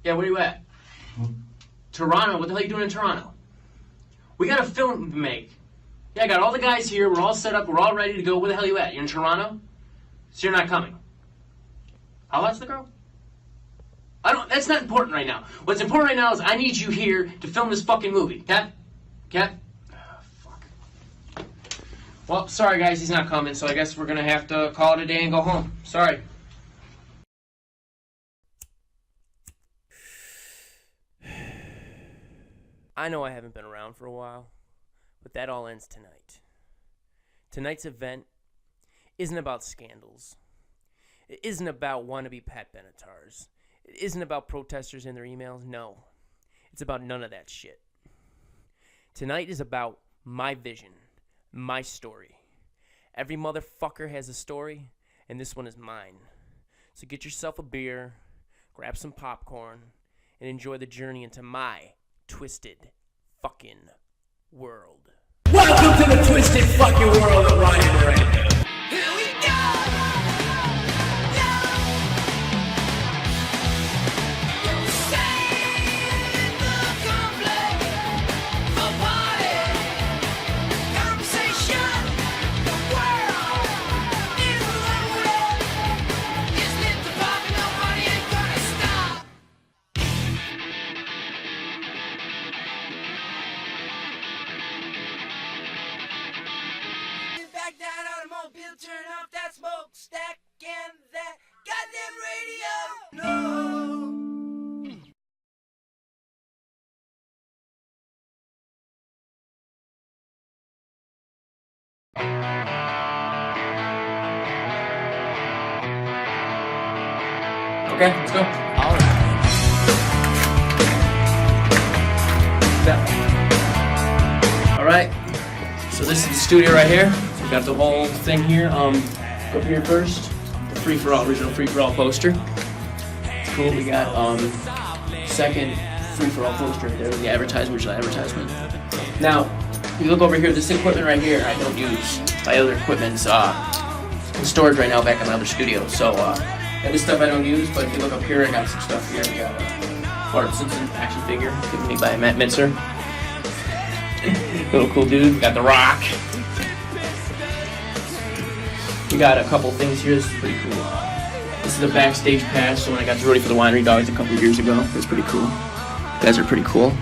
Yeah, where you at? Toronto? What the hell are you doing in Toronto? We got a film to make. Yeah, I got all the guys here. We're all set up. We're all ready to go. Where the hell are you at? You're in Toronto? So you're not coming. How hot's the girl? That's not important right now. What's important right now is I need you here to film this fucking movie. Cat? Cat? Oh, fuck. Well, sorry guys, he's not coming, so I guess we're gonna have to call it a day and go home. Sorry. I know I haven't been around for a while, but that all ends tonight. Tonight's event isn't about scandals. It isn't about wannabe Pat Benetars. It isn't about protesters and their emails. No, it's about none of that shit. Tonight is about my vision, my story. Every motherfucker has a story, and this one is mine. So get yourself a beer, grab some popcorn, and enjoy the journey into my twisted fucking world. Welcome to the twisted fucking world of Ryan Mirando. Here we go! Save the conflict for party, conversation. The world is loaded. It's lit to pop and nobody ain't gonna stop. Back that automobile, turn off that smokestack and that goddamn radio. No. Okay, let's go. All right. Alright, so this is the studio right here. We got the whole thing here. Go up here first. The free-for-all, original free-for-all poster. It's cool. We got second free-for-all poster right there. The advertisement, original advertisement. Now, if you look over here, this equipment right here I don't use. My other equipment's in storage right now back in my other studio. So, and this stuff I don't use, but if you look up here, I got some stuff here. We got a Bart Simpson action figure given me by Matt Mitzer. Little cool dude. We got The Rock. We got a couple things here. This is pretty cool. This is a backstage pass. So when I got to Roadie for the Winery Dogs a couple years ago, it's pretty cool. You guys are pretty cool. We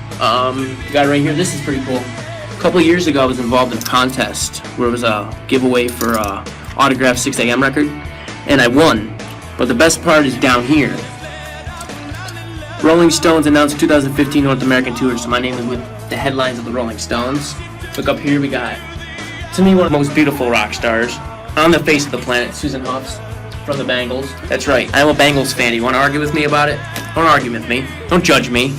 got it right here. This is pretty cool. A couple years ago, I was involved in a contest where it was a giveaway for a autographed 6 a.m. record, and I won. But the best part is down here. Rolling Stones announced 2015 North American Tour, so my name is with the headlines of the Rolling Stones. Look up here, we got, to me, one of the most beautiful rock stars on the face of the planet, Susan Huffs from the Bangles. That's right, I'm a Bangles fan. You want to argue with me about it? Don't argue with me. Don't judge me.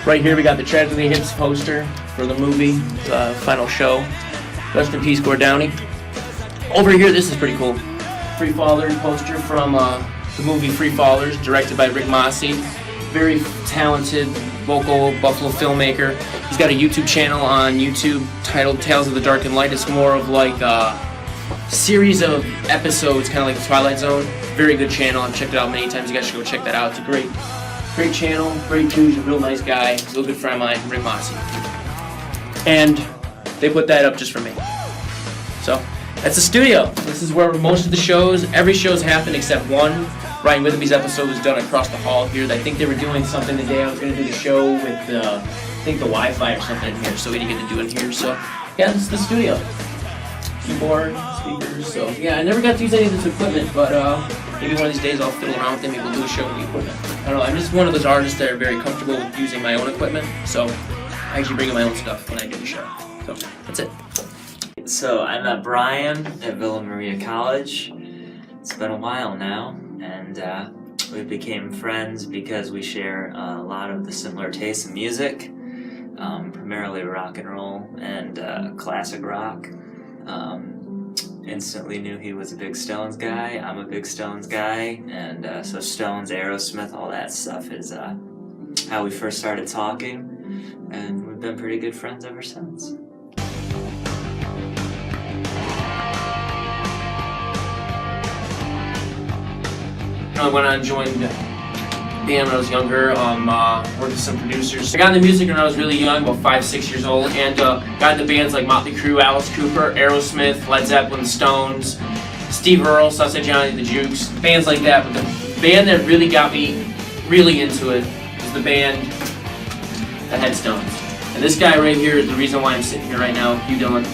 Right here we got the Tragically Hip's poster for the movie, the final show. Rest in peace, Gord Downey. Over here, this is pretty cool. Free Fallers poster from the movie Free Fallers, directed by Rick Mossy. Very talented local Buffalo filmmaker. He's got a YouTube channel on YouTube titled Tales of the Dark and Light. It's more of like a series of episodes, kind of like the Twilight Zone. Very good channel. I've checked it out many times. You guys should go check that out. It's a great channel, great dude, he's a real nice guy. He's a real good friend of mine, Rick Mossy. And they put that up just for me. So that's the studio. This is where most of the shows, every show's happened except one. Ryan Witherby's episode was done across the hall here. I think they were doing something today. I was going to do the show with, I think, the Wi-Fi or something in here, so we didn't get to do it here. So, yeah, this is the studio. Keyboard, speakers, so, yeah, I never got to use any of this equipment, but maybe one of these days I'll fiddle around with it. Maybe we'll do a show with the equipment. I don't know, I'm just one of those artists that are very comfortable with using my own equipment, so I actually bring in my own stuff when I do the show. So, that's it. So I met Bryan at Villa Maria College. It's been a while now, and we became friends because we share a lot of the similar tastes in music, primarily rock and roll and classic rock. Instantly knew he was a big Stones guy. I'm a big Stones guy, and so Stones, Aerosmith, all that stuff is how we first started talking, and we've been pretty good friends ever since. I went on and joined band when I was younger, worked with some producers. I got into music when I was really young, about 5-6 years old, and got into bands like Motley Crue, Alice Cooper, Aerosmith, Led Zeppelin, Stones, Steve Earle, Southside Johnny, the Jukes, bands like that. But the band that really got me really into it is the band, the Headstones. And this guy right here is the reason why I'm sitting here right now, Hugh Dillon.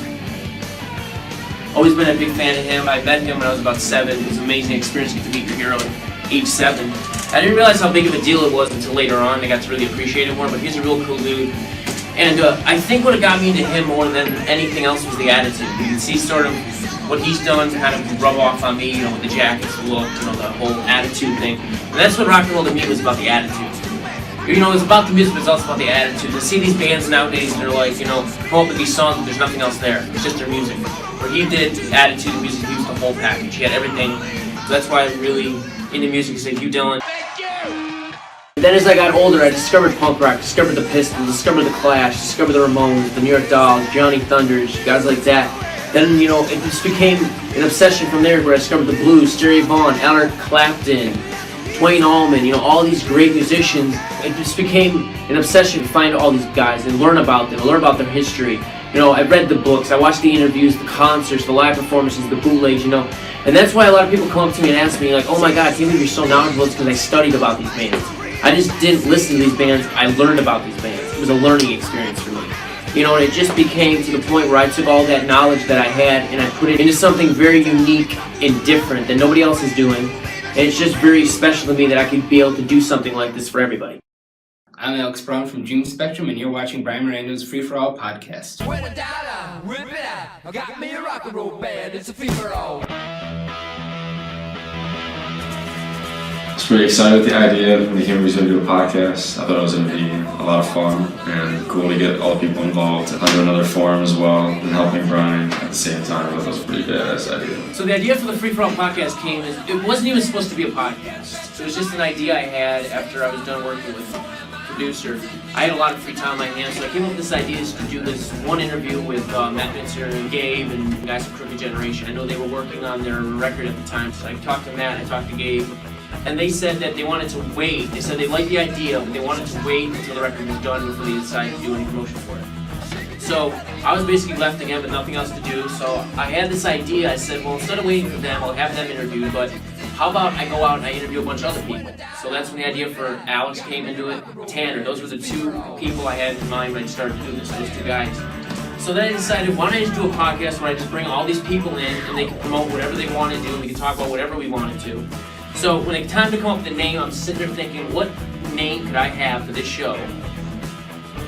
Always been a big fan of him. I met him when I was about 7. It was an amazing experience to get to meet your hero at age 7. I didn't realize how big of a deal it was until later on. I got to really appreciate it more, but he's a real cool dude. And I think what got me into him more than anything else was the attitude. You can see sort of what he's done kind of rub off on me, with the jackets, the look, the whole attitude thing. And that's what rock and roll to me was about, the attitude. It's about the music, but it's also about the attitude. To see these bands nowadays, they're like, come up with these songs, but there's nothing else there. It's just their music. Where he did the attitude, the music, he used the whole package. He had everything. So that's why I'm really into music. It's like Hugh Dillon. Then as I got older, I discovered punk rock, discovered the Pistols, discovered the Clash, discovered the Ramones, the New York Dolls, Johnny Thunders, guys like that. Then, it just became an obsession from there where I discovered the blues, Jerry Vaughan, Eric Clapton, Twain Allman, all these great musicians. It just became an obsession to find all these guys and learn about them, learn about their history. I read the books, I watched the interviews, the concerts, the live performances, the bootlegs, And that's why a lot of people come up to me and ask me, like, oh my God, I can't believe you're so knowledgeable. It's because I studied about these bands. I just didn't listen to these bands, I learned about these bands. It was a learning experience for me. And it just became to the point where I took all that knowledge that I had and I put it into something very unique and different that nobody else is doing. And it's just very special to me that I could be able to do something like this for everybody. I'm Alex Brown from June Spectrum, and you're watching Bryan Mirando's Free For All podcast. When I die, whip it out. I got me a rock and roll band. It's a free for all. I was pretty excited with the idea when he came to do a podcast. I thought it was going to be a lot of fun and cool to get all the people involved under another forum as well and helping Bryan at the same time. That was a pretty badass idea. So the idea for the Free For All podcast came as, it wasn't even supposed to be a podcast. It was just an idea I had after I was done working with producer. I had a lot of free time on my hands, so I came up with this idea to do this one interview with Matt Mitzer and Gabe and the guys from Crooked Generation. I know they were working on their record at the time, so I talked to Matt, I talked to Gabe, and they said that they wanted to wait. They said they liked the idea, but they wanted to wait until the record was done before they decided to do any promotion for it. So I was basically left again with nothing else to do, so I had this idea. I said, well, instead of waiting for them, I'll have them interviewed, but how about I go out and I interview a bunch of other people? So that's when the idea for Alex came into it, Tanner. Those were the 2 people I had in mind when I started to do this, those 2 guys. So then I decided, why don't I just do a podcast where I just bring all these people in and they can promote whatever they want to do, and we can talk about whatever we wanted to. So when it time to come up with a name, I'm sitting there thinking, what name could I have for this show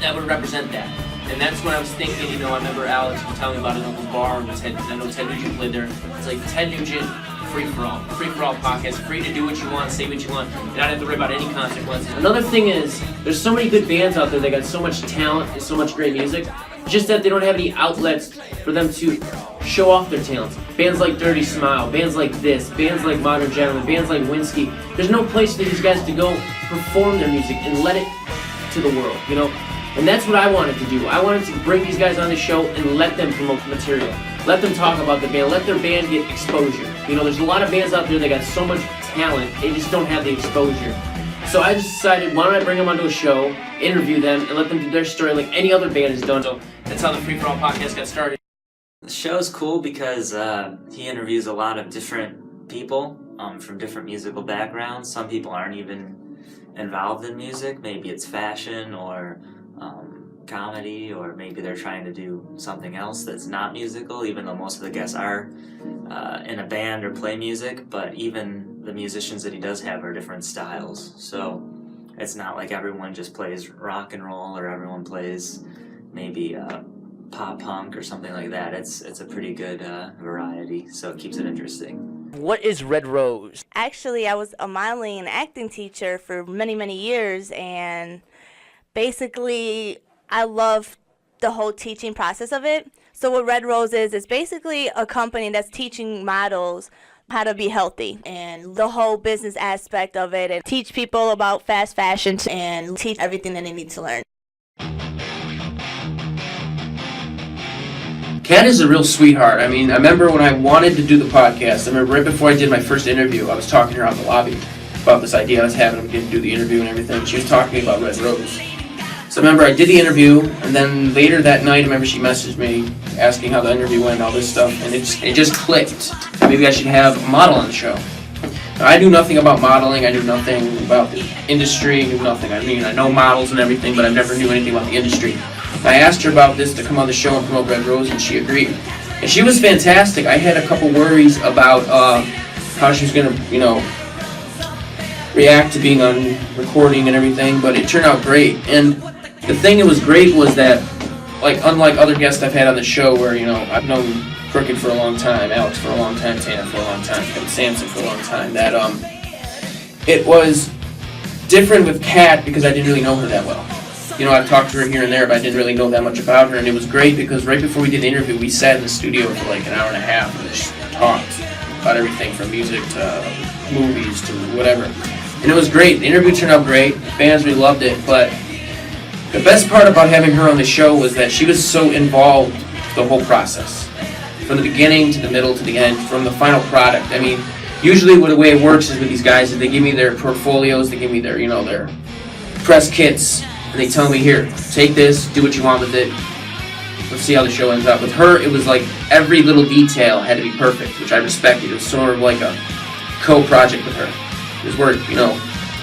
that would represent that? And that's when I was thinking, I remember Alex was telling me about an Uncle's Bar, and I know Ted Nugent played there. It's like Ted Nugent Free For All podcast, free to do what you want, say what you want, and not have to worry about any consequences. Another thing is, there's so many good bands out there that got so much talent and so much great music, just that they don't have any outlets for them to show off their talents. Bands like Dirty Smile, bands like this, bands like Modern Gentlemen, bands like Winsky. There's no place for these guys to go perform their music and let it to the world, And that's what I wanted to do. I wanted to bring these guys on the show and let them promote material. Let them talk about the band. Let their band get exposure. There's a lot of bands out there that got so much talent, they just don't have the exposure. So I just decided, why don't I bring them onto a show, interview them, and let them do their story like any other band has done. So that's how the Free For All podcast got started. The show's cool because he interviews a lot of different people from different musical backgrounds. Some people aren't even involved in music. Maybe it's fashion or comedy, or maybe they're trying to do something else that's not musical, even though most of the guests are in a band or play music. But even the musicians that he does have are different styles. So it's not like everyone just plays rock and roll or everyone plays maybe pop punk or something like that. It's a pretty good variety, so it keeps it interesting. What is Red Rose? Actually, I was a modeling and acting teacher for many, many years, and basically I love the whole teaching process of it. So what Red Rose is basically a company that's teaching models how to be healthy and the whole business aspect of it, and teach people about fast fashion and teach everything that they need to learn. Kat is a real sweetheart. I remember when I wanted to do the podcast, right before I did my first interview, I was talking to her out in the lobby. about this idea I was having of getting to do the interview and everything. She was talking to me about Red Rose. So I remember I did the interview, and then later that night, I remember she messaged me asking how the interview went and all this stuff, and it just clicked. Maybe I should have a model on the show. Now, I knew nothing about modeling. I knew nothing about the industry. I knew nothing. I mean, I know models and everything, but I never knew anything about the industry. I asked her about this to come on the show and promote Red Rose, and she agreed. And she was fantastic. I had a couple worries about how she was going to, react to being on recording and everything, but it turned out great. And the thing that was great was that, unlike other guests I've had on the show where, I've known Crooked for a long time, Alex for a long time, Tana for a long time, and Samson for a long time, that it was different with Kat because I didn't really know her that well. I've talked to her here and there, but I didn't really know that much about her, and it was great because right before we did the interview, we sat in the studio for like an hour and a half and just talked about everything from music to movies to whatever. And it was great. The interview turned out great. The fans really loved it, but the best part about having her on the show was that she was so involved with the whole process. From the beginning to the middle to the end, from the final product. I mean, usually the way it works is with these guys is they give me their portfolios, they give me their, their press kits, and they tell me, here, take this, do what you want with it, let's see how the show ends up. With her, it was like every little detail had to be perfect, which I respected. It was sort of like a co-project with her. It was where,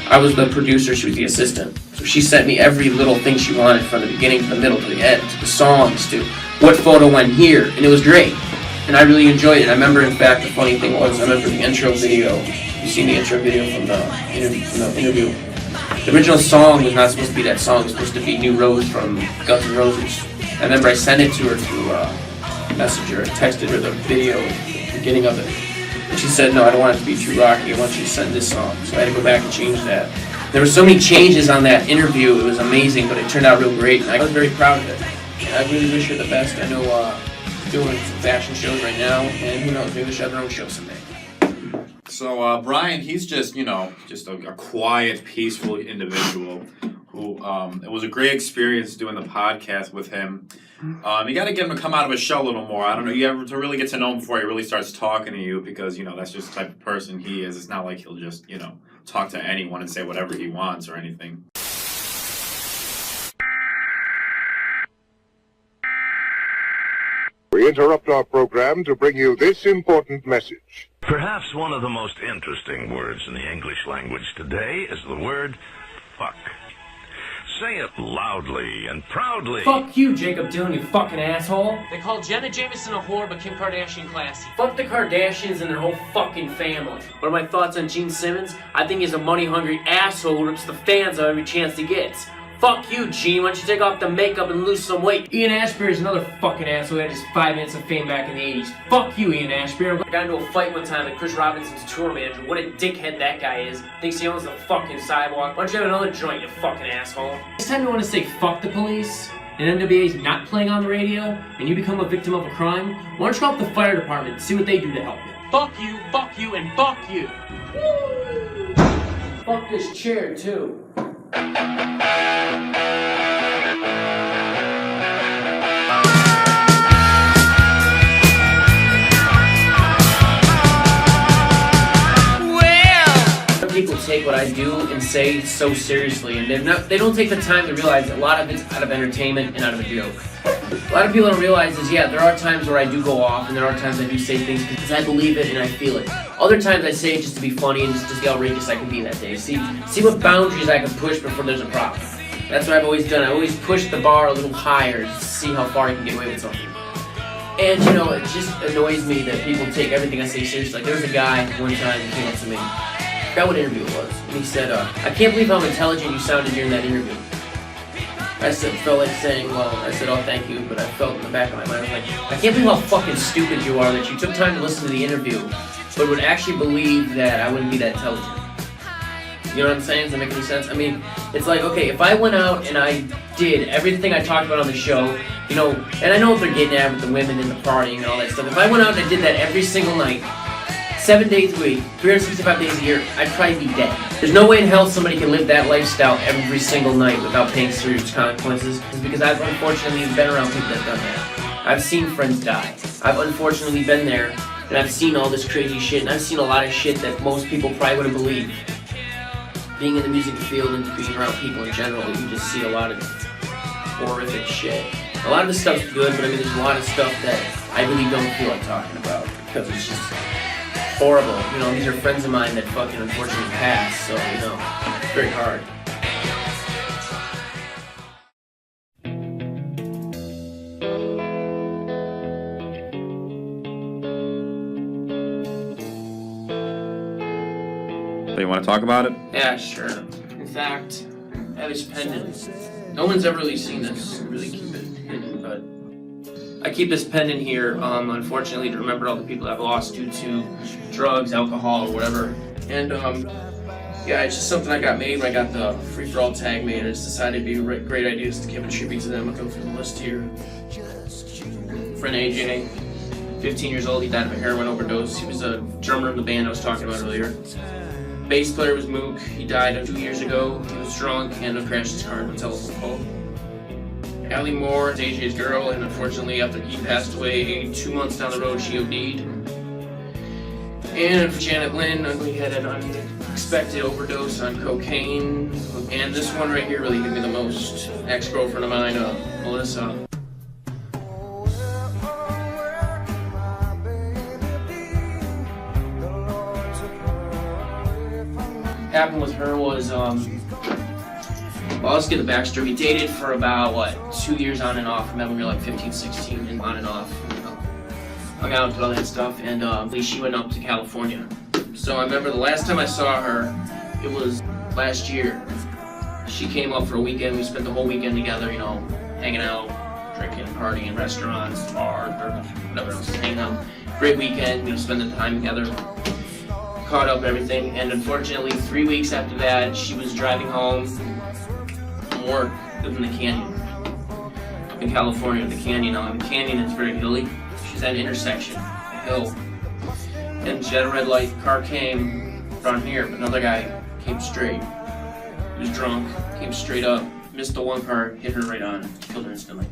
I was the producer, she was the assistant. So she sent me every little thing she wanted from the beginning to the middle to the end, to the songs, to what photo went here, and it was great. And I really enjoyed it. I remember, in fact, the funny thing was, I remember the intro video. You've seen the intro video from the interview. The original song was not supposed to be that song. It was supposed to be New Rose from Guns N' Roses. I remember I sent it to her through Messenger. I texted her the video, the beginning of it. And she said, no, I don't want it to be too rocky. I want you to send this song. So I had to go back and change that. There were so many changes on that interview. It was amazing, but it turned out real great. And I was very proud of it. And I really wish her the best. I know doing some fashion shows right now, and who knows, maybe she'll have her own show someday. So Bryan, he's just just a quiet, peaceful individual who it was a great experience doing the podcast with him. You got to get him to come out of his shell a little more. I don't know, you have to really get to know him before he really starts talking to you, because that's just the type of person he is. It's not like he'll just talk to anyone and say whatever he wants or anything. We interrupt our program to bring you this important message. Perhaps one of the most interesting words in the English language today is the word fuck. Say it loudly and proudly. Fuck you, Jacob Dylan, you fucking asshole. They call Jenna Jameson a whore, but Kim Kardashian classy. Fuck the Kardashians and their whole fucking family. What are my thoughts on Gene Simmons? I think he's a money-hungry asshole who rips the fans out every chance he gets. Fuck you, Gene. Why don't you take off the makeup and lose some weight? Ian Ashbury is another fucking asshole who had his 5 minutes of fame back in the 80s. Fuck you, Ian Ashbury. I got into a fight one time with Chris Robinson's tour manager. What a dickhead that guy is. Thinks he owns the fucking sidewalk. Why don't you have another joint, you fucking asshole? Next time you want to say fuck the police, and NWA's not playing on the radio, and you become a victim of a crime, why don't you call up the fire department and see what they do to help you? Fuck you, and fuck you. Woo! Fuck this chair, too. People take what I do and say so seriously, and they don't take the time to realize that a lot of it's out of entertainment and out of a joke. A lot of people don't realize is, yeah, there are times where I do go off, and there are times I do say things because I believe it and I feel it. Other times I say it just to be funny and just to see how outrageous I can be that day. See what boundaries I can push before there's a problem. That's what I've always done. I always push the bar a little higher to see how far I can get away with something. And, it just annoys me that people take everything I say seriously. Like, there was a guy one time who came up to me. I forgot what interview it was. And he said, I can't believe how intelligent you sounded during that interview. I felt like saying, I said, oh, thank you, but I felt in the back of my mind, I was like, I can't believe how fucking stupid you are that you took time to listen to the interview, but would actually believe that I wouldn't be that intelligent. You know what I'm saying? Does that make any sense? I mean, it's like, okay, if I went out and I did everything I talked about on the show, and I know what they're getting at with the women and the partying and all that stuff. If I went out and I did that every single night, 7 days a week, 365 days a year, I'd probably be dead. There's no way in hell somebody can live that lifestyle every single night without paying serious consequences. It's because I've unfortunately been around people that have done that. I've seen friends die. I've unfortunately been there, and I've seen all this crazy shit, and I've seen a lot of shit that most people probably wouldn't believe. being in the music field and being around people in general, you just see a lot of horrific shit. A lot of the stuff's good, but I mean, there's a lot of stuff that I really don't feel like talking about because it's just horrible. You know, these are friends of mine that fucking unfortunately passed, so, you know, it's very hard. You want to talk about it? Yeah, sure. In fact, I have this pendant. No one's ever really seen this. I really keep it hidden, but I keep this pendant here, unfortunately, to remember all the people I've lost due to drugs, alcohol, or whatever. And, yeah, it's just something I got made when I got the free-for-all tag made. I just decided it'd be a great idea just to give a tribute to them. I'll go through the list here. Friend AJ, 15 years old, he died of a heroin overdose. He was a drummer in the band I was talking about earlier. Bass player was Mook. He died 2 years ago. He was drunk and crashed his car into a telephone pole. Allie Moore is AJ's girl, and unfortunately, after he passed away 2 months down the road, she OD'd. And Janet Lynn, we had an unexpected overdose on cocaine. And this one right here really hit me the most. Ex-girlfriend of mine, Melissa. Happened with her was, well, let's get the backstory. We dated for about, 2 years on and off. Remember, we were like 15, 16, and on and off. Hung out and did all that stuff, and she went up to California. So I remember the last time I saw her, it was last year. She came up for a weekend. We spent the whole weekend together, you know, hanging out, drinking, partying, restaurants, bars, or whatever else, hanging out. Great weekend, you know, spending time together. Caught up everything, and unfortunately 3 weeks after that she was driving home from work, living in the canyon up in California. The canyon, the canyon is very hilly. She's at an intersection, a hill, and she had a red light. The car came from here, but another guy came straight. He was drunk, came straight up, missed the one car, hit her right on, killed her instantly.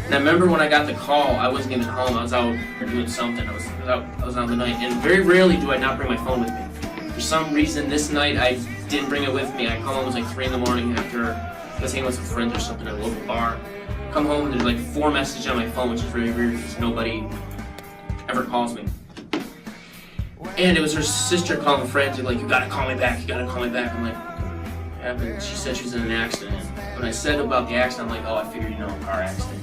And I remember when I got the call, I wasn't even home. I was out doing something. I was out the night, and very rarely do I not bring my phone with me. For some reason, this night I didn't bring it with me. I come home, it was like 3 in the morning after I was hanging with some friends or something at a local bar. Come home, there's like 4 messages on my phone, which is very weird because nobody ever calls me. And it was her sister calling frantic, like, you gotta call me back, you gotta call me back. I'm like, what happened? She said she was in an accident. When I said about the accident, I'm like, oh, I figured, you know, a car accident.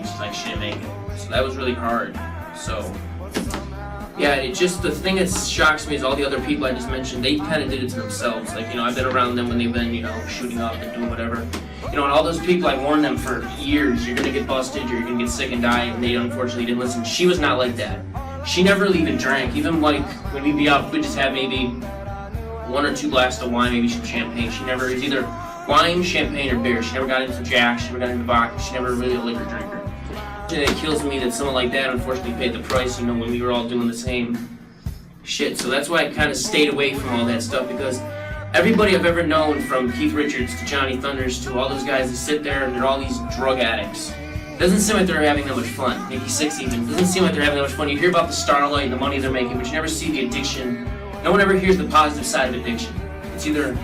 She's like, she didn't make it. So that was really hard. So, yeah, it just, the thing that shocks me is all the other people I just mentioned, they kind of did it to themselves. Like, you know, I've been around them when they've been, you know, shooting up and doing whatever. You know, and all those people, I warned them for years, you're gonna get busted, you're gonna get sick and die, and they unfortunately didn't listen. She was not like that. She never really even drank. Even like, when we'd be out, we'd just have maybe 1 or 2 glasses of wine, maybe some champagne. She never, it was either wine, champagne, or beer. She never got into Jack, she never got into vodka, she never really a liquor drinker. It kills me that someone like that unfortunately paid the price, you know, when we were all doing the same shit. So that's why I kind of stayed away from all that stuff, because everybody I've ever known, from Keith Richards to Johnny Thunders to all those guys that sit there and they're all these drug addicts, doesn't seem like they're having that much fun. Maybe 6 even. Doesn't seem like they're having that much fun. You hear about the starlight and the money they're making, but you never see the addiction. No one ever hears the positive side of addiction. It's either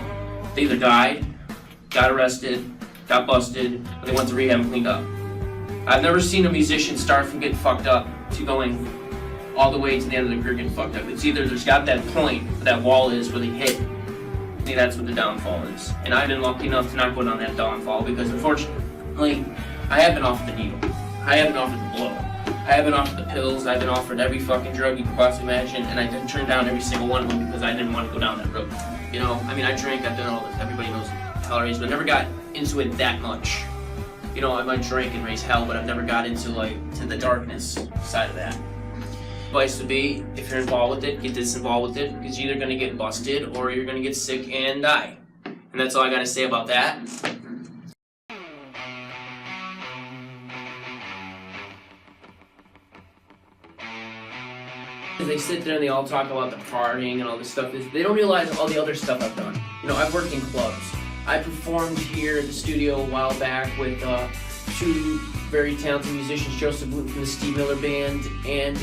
they either died, got arrested, got busted, or they went to rehab and cleaned up. I've never seen a musician start from getting fucked up to going all the way to the end of their career getting fucked up. It's either there's got that point, where that wall is, where they hit. I think that's what the downfall is. And I've been lucky enough to not go down that downfall because, unfortunately, I have been offered the needle. I have been offered the blow. I have been offered the pills. I've been offered every fucking drug you could possibly imagine, and I didn't turn down every single one of them because I didn't want to go down that road. You know, I mean, I drink, I've done all this. Everybody knows calories, but I never got into it that much. You know, I might drink and raise hell, but I've never got into, like, to the darkness side of that. Advice would be, if you're involved with it, get disinvolved with it, because you're either going to get busted or you're going to get sick and die. And that's all I got to say about that. They sit there and they all talk about the partying and all this stuff. They don't realize all the other stuff I've done. You know, I've worked in clubs. I performed here in the studio a while back with 2 very talented musicians, Joseph Wooten from the Steve Miller Band and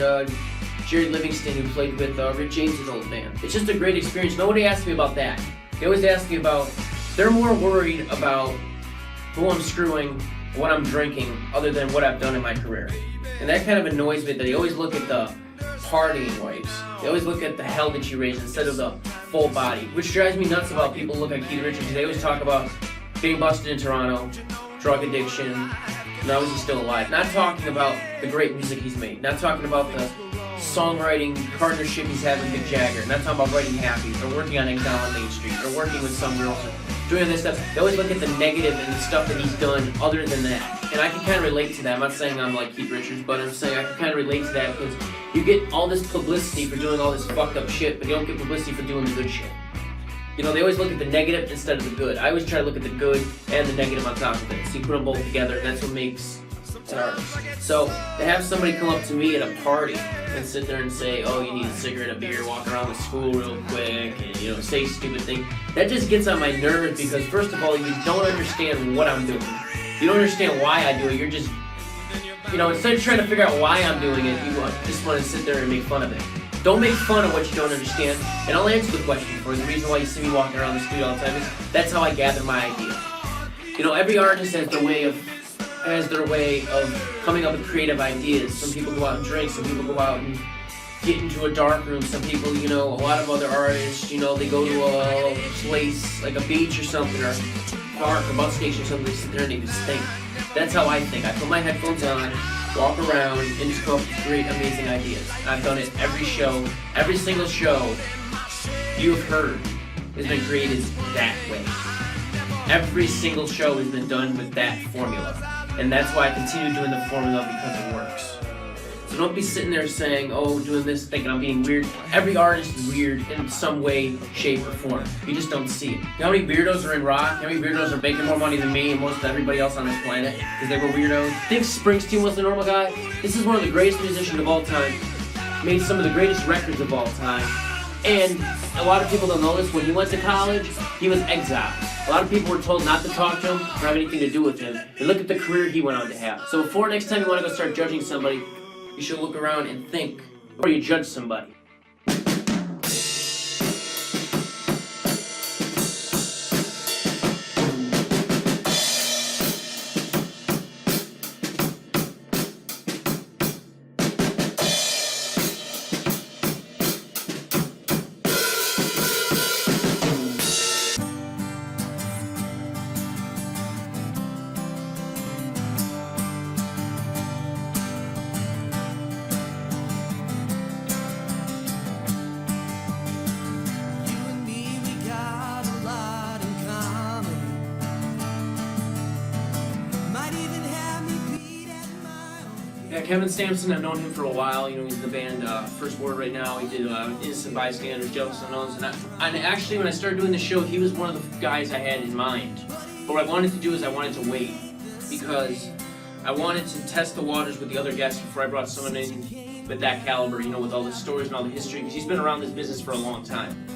Jerry Livingston, who played with Rick James' old band. It's just a great experience. Nobody asked me about that. They always ask me about, they're more worried about who I'm screwing, what I'm drinking, other than what I've done in my career. And that kind of annoys me that they always look at the partying wipes. They always look at the hell that you raised instead of the full body, which drives me nuts about people who look like Keith Richards. They always talk about being busted in Toronto, drug addiction, how is he still alive? Not talking about the great music he's made, not talking about the songwriting partnership he's had with Mick Jagger, not talking about writing Happy, or working on Exile on Main Street, or working with some girls, or doing this stuff. They always look at the negative and the stuff that he's done other than that. And I can kind of relate to that. I'm not saying I'm like Keith Richards, but I'm saying I can kind of relate to that because you get all this publicity for doing all this fucked up shit, but you don't get publicity for doing the good shit. You know, they always look at the negative instead of the good. I always try to look at the good and the negative on top of it. So you put them both together, and that's what makes an artist. So to have somebody come up to me at a party and sit there and say, oh, you need a cigarette, a beer, walk around the school real quick, and, you know, say stupid things, that just gets on my nerves because, first of all, you don't understand what I'm doing. You don't understand why I do it. You're just, you know, instead of trying to figure out why I'm doing it, you just want to sit there and make fun of it. Don't make fun of what you don't understand, and I'll answer the question for you. The reason why you see me walking around the studio all the time is that's how I gather my idea. You know, every artist has their way of coming up with creative ideas. Some people go out and drink, some people go out and get into a dark room, some people, you know, a lot of other artists, you know, they go to a place like a beach or something, or a park or bus station or something, they sit there and they just think. That's how I think. I put my headphones on, walk around, and just come up with great, amazing ideas. I've done it every show, every single show you've heard has been created that way. Every single show has been done with that formula. And that's why I continue doing the formula, because it works. So don't be sitting there saying, oh, doing this, thinking I'm being weird. Every artist is weird in some way, shape, or form. You just don't see it. You know how many weirdos are in rock? How many weirdos are making more money than me and most of everybody else on this planet? Because they were weirdos. Think Springsteen was the normal guy? This is one of the greatest musicians of all time. Made some of the greatest records of all time. And a lot of people don't know this, when he went to college, he was exiled. A lot of people were told not to talk to him or have anything to do with him. And look at the career he went on to have. So before next time you want to go start judging somebody, you should look around and think before you judge somebody. Yeah, Kevin Sampson, I've known him for a while. You know, he's in the band First Word right now. He did Innocent Bystanders, Jealous Unknowns, and actually when I started doing the show, he was one of the guys I had in mind. But what I wanted to do is I wanted to wait, because I wanted to test the waters with the other guests before I brought someone in with that caliber, you know, with all the stories and all the history, because he's been around this business for a long time.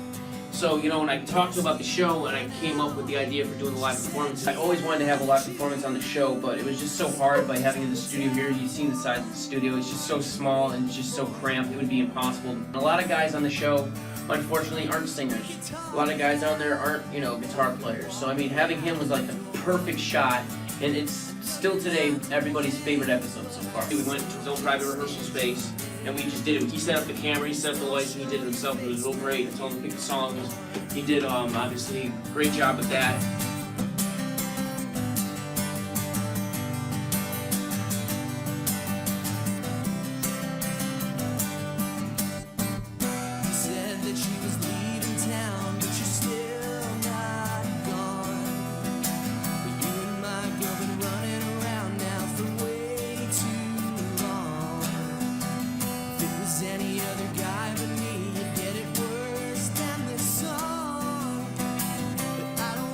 So, you know, when I talked to him about the show and I came up with the idea for doing the live performance, I always wanted to have a live performance on the show, but it was just so hard by having in the studio here. You've seen the size of the studio. It's just so small and it's just so cramped. It would be impossible. And a lot of guys on the show, unfortunately, aren't singers. A lot of guys on there aren't, you know, guitar players. So, I mean, having him was like the perfect shot, and it's still today everybody's favorite episode so far. We went to his own private rehearsal space, and we just did it. He set up the camera, he set up the lights, and he did it himself. It was real great. I told him to pick the songs. He did, obviously, a great job with that.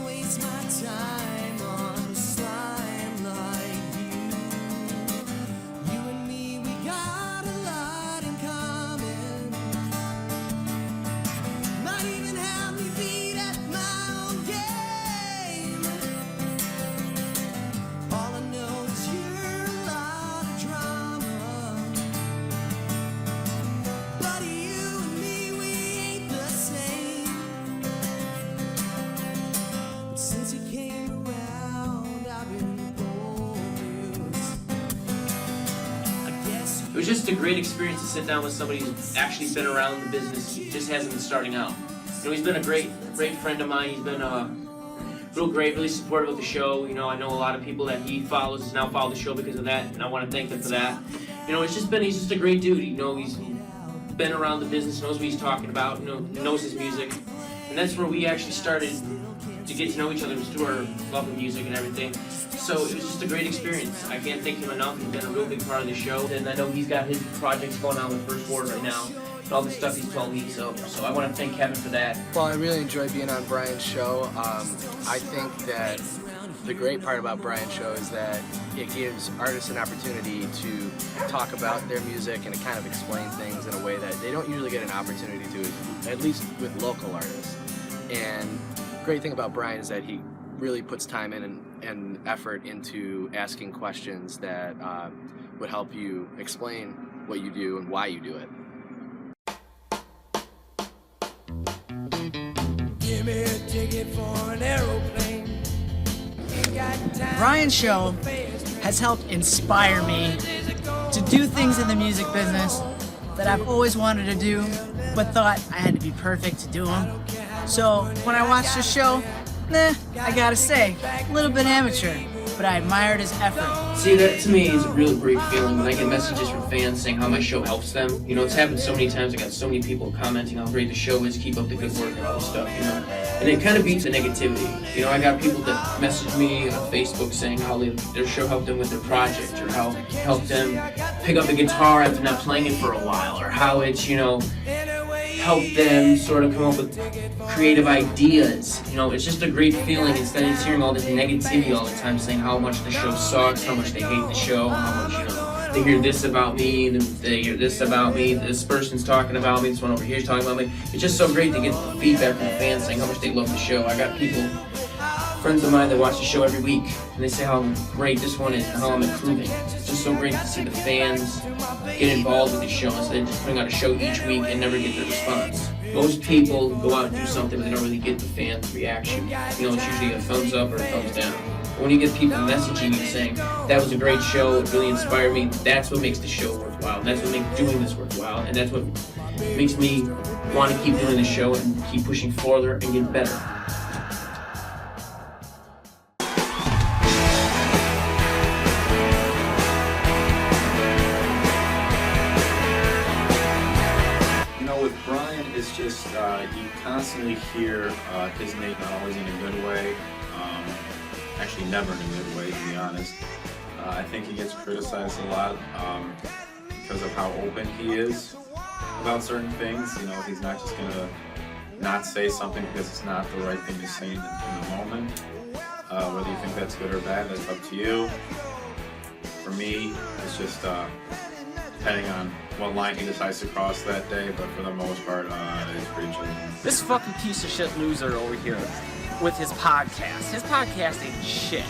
Waste my it was just a great experience to sit down with somebody who's actually been around the business, just hasn't been starting out. You know, he's been a great friend of mine. He's been real great, really supportive of the show. You know, I know a lot of people that he follows has now followed the show because of that, and I want to thank him for that. You know, he's just a great dude. You know, he's been around the business, knows what he's talking about, you know, knows his music. And that's where we actually started to get to know each other, was through our love of music and everything. So it was just a great experience. I can't thank him enough. He's been a real big part of the show. And I know he's got his projects going on with First Ward right now, and all the stuff he's told me. So I want to thank Kevin for that. Well, I really enjoy being on Bryan's show. I think that the great part about Bryan's show is that it gives artists an opportunity to talk about their music and to kind of explain things in a way that they don't usually get an opportunity to, at least with local artists. And the great thing about Bryan is that he really puts time in and effort into asking questions that would help you explain what you do and why you do it. Give me a ticket for an aeroplane. Bryan's show has helped inspire me to do things in the music business that I've always wanted to do, but thought I had to be perfect to do them. So when I watched the show, I gotta say, a little bit amateur, but I admired his effort. See, that to me is a real great feeling when I get messages from fans saying how my show helps them. You know, it's happened so many times. I got so many people commenting how great the show is, keep up the good work and all this stuff, you know. And it kind of beats the negativity. You know, I got people that message me on Facebook saying how their show helped them with their project, or how it helped them pick up the guitar after not playing it for a while, or how it's, you know, helped them sort of come up with creative ideas. You know, it's just a great feeling instead of hearing all this negativity all the time saying how much the show sucks, how much they hate the show, how much, you know, they hear this about me, and they hear this about me, this person's talking about me, this one over here is talking about me. It's just so great to get the feedback from the fans saying how much they love the show. I got people, friends of mine that watch the show every week, and they say how great this one is and how I'm improving. It's just so great to see the fans get involved with the show instead of just putting out a show each week and never get the response. Most people go out and do something, but they don't really get the fans' reaction. You know, it's usually a thumbs up or a thumbs down. But when you get people messaging you saying, that was a great show, it really inspired me, that's what makes the show worthwhile. That's what makes doing this worthwhile. And that's what makes me want to keep doing the show and keep pushing forward and get better. Bryan is just, you constantly hear his name, not always in a good way, actually never in a good way, to be honest. I think he gets criticized a lot because of how open he is about certain things. You know, he's not just going to not say something because it's not the right thing to say in the moment. Whether you think that's good or bad, that's up to you. For me, it's just depending on what line he decides to cross that day, but for the most part, it's pretty chill. This fucking piece of shit loser over here with his podcast. His podcast ain't shit.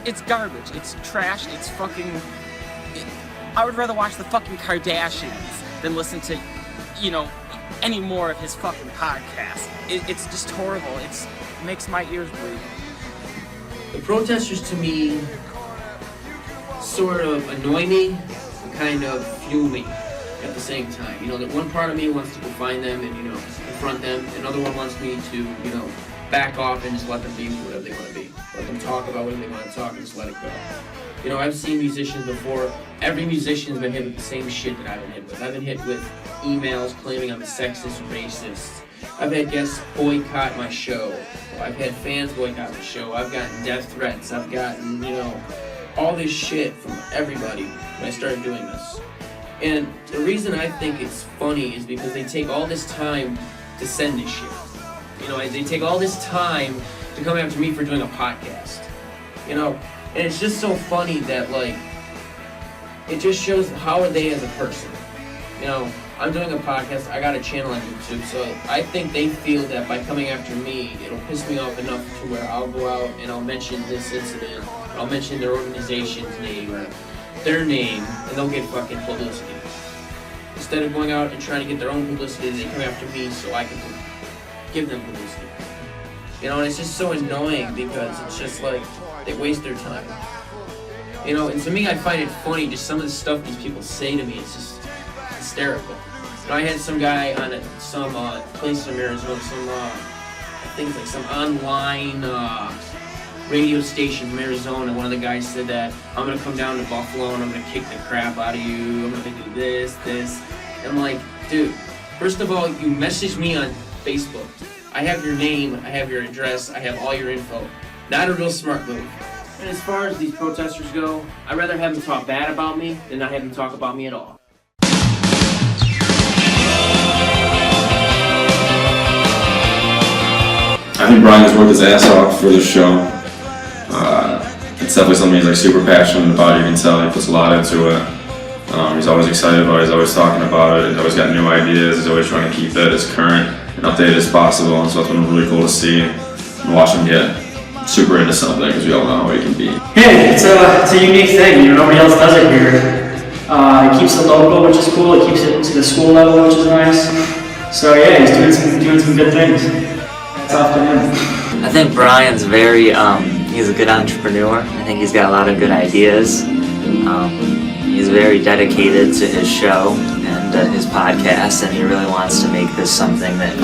It's garbage. It's trash. It's fucking... I would rather watch the fucking Kardashians than listen to, you know, any more of his fucking podcast. It's just horrible. It makes my ears bleed. The protesters, to me, sort of annoy me, kind of fuel me at the same time. You know, that one part of me wants to go find them and, you know, confront them. Another one wants me to, you know, back off and just let them be whatever they want to be. Let them talk about whatever they want to talk and just let it go. You know, I've seen musicians before. Every musician's been hit with the same shit that I've been hit with. I've been hit with emails claiming I'm a sexist, racist. I've had guests boycott my show. I've had fans boycott my show. I've gotten death threats. I've gotten, you know, all this shit from everybody when I started doing this. And the reason I think it's funny is because they take all this time to send this shit. You know, they take all this time to come after me for doing a podcast. You know, and it's just so funny that, like, it just shows how are they as a person. You know, I'm doing a podcast, I got a channel on YouTube, so I think they feel that by coming after me, it'll piss me off enough to where I'll go out and I'll mention this incident, I'll mention their organization's name or their name, and they'll get fucking publicity. Instead of going out and trying to get their own publicity, they come after me so I can give them publicity. You know, and it's just so annoying because it's just like, they waste their time. You know, and to me, I find it funny, just some of the stuff these people say to me. It's just hysterical. You know, I had some guy on some place in Arizona, some I think like some online radio station from Arizona. One of the guys said that I'm gonna come down to Buffalo and I'm gonna kick the crap out of you. I'm gonna do this. And I'm like, dude, first of all, you messaged me on Facebook. I have your name, I have your address, I have all your info. Not a real smart move. And as far as these protesters go, I'd rather have them talk bad about me than not have them talk about me at all. I think Bryan has worked his ass off for this show. It's definitely something he's like super passionate about. You can tell he puts a lot into it. He's always excited about it. He's always talking about it. He's always got new ideas. He's always trying to keep it as current and updated as possible. And so it's been really cool to see and watch him get super into something, because we all know how he can be. Hey, it's a unique thing. You know, nobody else does it here. It keeps it local, which is cool. It keeps it to the school level, which is nice. So yeah, he's doing some good things. It's off to him. I think Bryan's he's a good entrepreneur. I think he's got a lot of good ideas. He's very dedicated to his show and his podcast, and he really wants to make this something that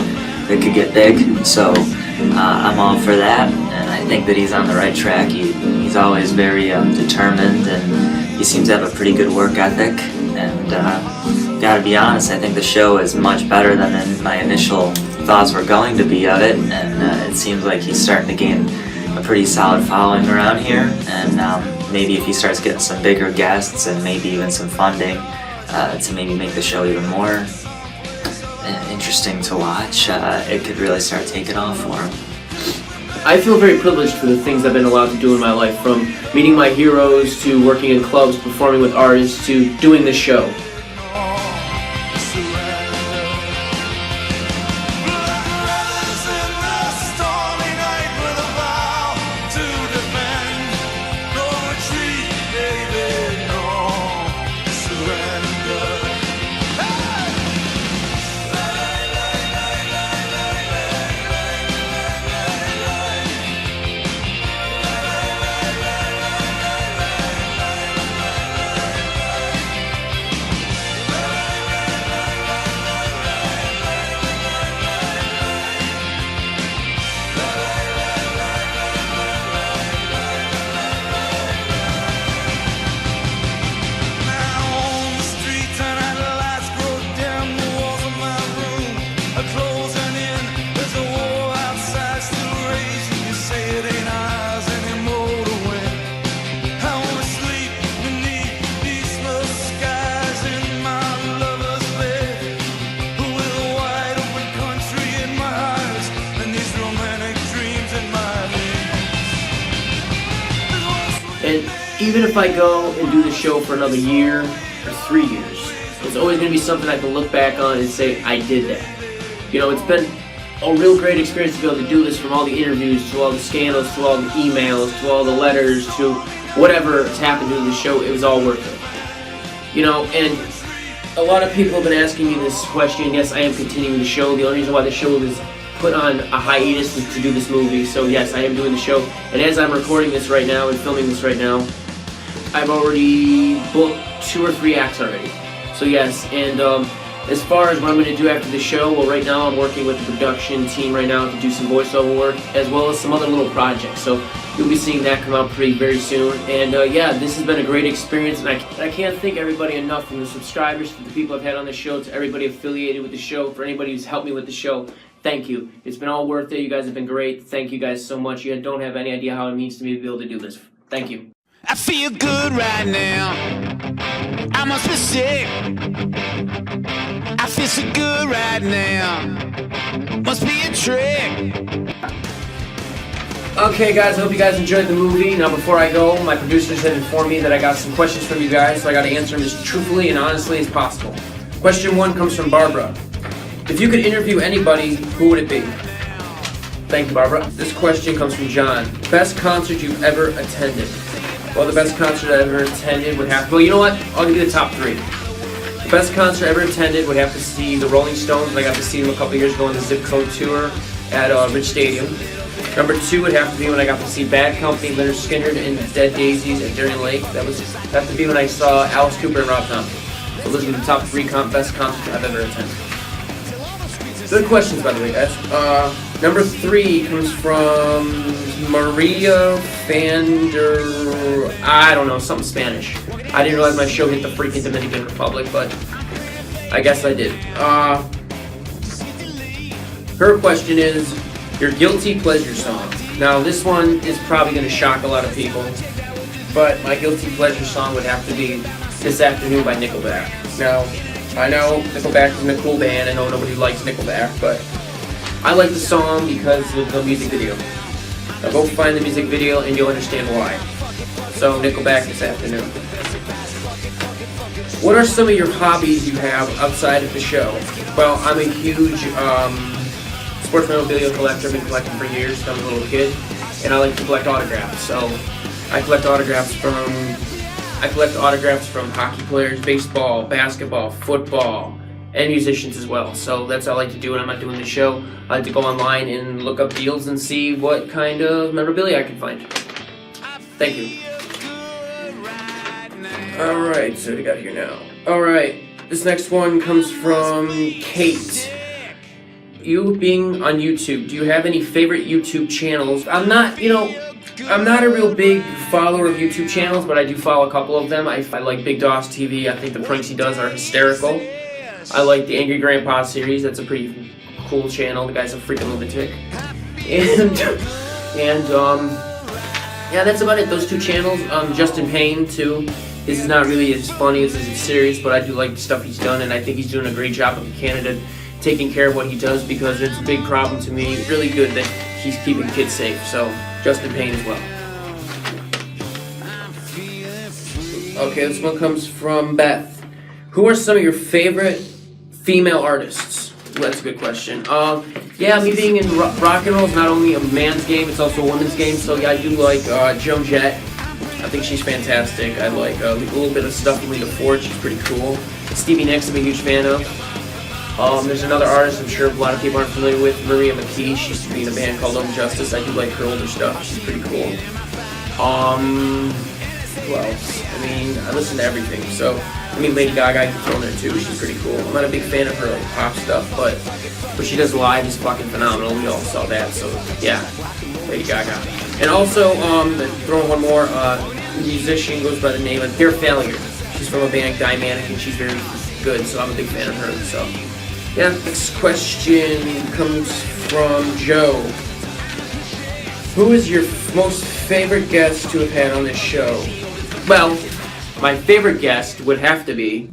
could get big. So I'm all for that, and I think that he's on the right track. He's always very determined, and he seems to have a pretty good work ethic. And gotta be honest, I think the show is much better than my initial thoughts were going to be of it, and it seems like he's starting to gain a pretty solid following around here. And maybe if he starts getting some bigger guests and maybe even some funding to maybe make the show even more interesting to watch, it could really start taking off for him. I feel very privileged for the things I've been allowed to do in my life, from meeting my heroes to working in clubs, performing with artists, to doing this show. And even if I go and do the show for another year or 3 years, it's always going to be something I can look back on and say, I did that. You know, it's been a real great experience to be able to do this, from all the interviews, to all the scandals, to all the emails, to all the letters, to whatever has happened to the show. It was all worth it. You know, and a lot of people have been asking me this question. Yes, I am continuing the show. The only reason why the show was put on a hiatus was to do this movie. So yes, I am doing the show. And as I'm recording this right now and filming this right now, I've already booked 2 or 3 acts already. So yes, and as far as what I'm going to do after the show, well, right now I'm working with the production team right now to do some voiceover work, as well as some other little projects. So you'll be seeing that come out very soon. And yeah, this has been a great experience, and I can't thank everybody enough, from the subscribers to the people I've had on the show to everybody affiliated with the show, for anybody who's helped me with the show. Thank you. It's been all worth it. You guys have been great. Thank you guys so much. You don't have any idea how it means to me to be able to do this. Thank you. I feel good right now. I must be sick. I feel so good right now. Must be a trick. Okay guys, I hope you guys enjoyed the movie. Now before I go, my producers have informed me that I got some questions from you guys, so I got to answer them as truthfully and honestly as possible. Question 1 comes from Barbara. If you could interview anybody, who would it be? Thank you, Barbara. This question comes from John. Best concert you've ever attended? Well, the best concert I ever attended would have to... Well, you know what? I'll give you the top 3. The best concert I ever attended would have to see the Rolling Stones. I got to see them a couple years ago on the Zip Code tour at Rich Stadium. Number 2 would have to be when I got to see Bad Company, Leonard Skinner, and Dead Daisies at Darien Lake. That would have to be when I saw Alice Cooper and Rob Thompson. So those are the top 3 best concerts I've ever attended. Good questions, by the way, guys. Number 3 comes from Maria Fander. I don't know, something Spanish. I didn't realize my show hit the freaking Dominican Republic, but I guess I did. Her question is your guilty pleasure song. Now, this one is probably going to shock a lot of people, but my guilty pleasure song would have to be This Afternoon by Nickelback. Now, I know Nickelback isn't a cool band. I know nobody likes Nickelback, but I like the song because of the music video. Now go find the music video and you'll understand why. So Nickelback This Afternoon. What are some of your hobbies you have outside of the show? Well, I'm a huge sports memorabilia collector. I've been collecting for years since I was a little kid, and I like to collect autographs. So I collect autographs from hockey players, baseball, basketball, football, and musicians as well. So that's what I like to do when I'm not doing the show. I like to go online and look up deals and see what kind of memorabilia I can find. Thank you. Alright, so what do we got here now? Alright, this next one comes from Kate. You being on YouTube, do you have any favorite YouTube channels? I'm not a real big follower of YouTube channels, but I do follow a couple of them. I like Big Doss TV. I think the pranks he does are hysterical. I like the Angry Grandpa series. That's a pretty cool channel. The guy's a freaking lunatic. And yeah, that's about it. Those 2 channels. Justin Payne too. This is not really as funny as it's serious, but I do like the stuff he's done, and I think he's doing a great job in Canada taking care of what he does, because it's a big problem to me. It's really good that he's keeping kids safe. So Justin Payne as well. Okay, this one comes from Beth. Who are some of your favorite female artists? Well, that's a good question. Yeah, me being in rock and roll is not only a man's game, it's also a women's game. So yeah, I do like Joan Jett. I think she's fantastic. I like a little bit of stuff from Lita Ford. She's pretty cool. Stevie Nicks, I'm a huge fan of. There's another artist I'm sure a lot of people aren't familiar with, Maria McKee. She used to be in a band called Love and Justice. I do like her older stuff. She's pretty cool. Who else? I mean, I listen to everything. So, I mean, Lady Gaga, I can throw in there too. She's pretty cool. I'm not a big fan of her like pop stuff, but what she does live is fucking phenomenal. We all saw that. So, yeah, Lady Gaga. And also, throwing one more, musician goes by the name of Pure Failure. She's from a band, Dynamic, and she's very good. So I'm a big fan of her. So, yeah. Next question comes from Joe. Who is your most favorite guest to have had on this show? Well, my favorite guest would have to be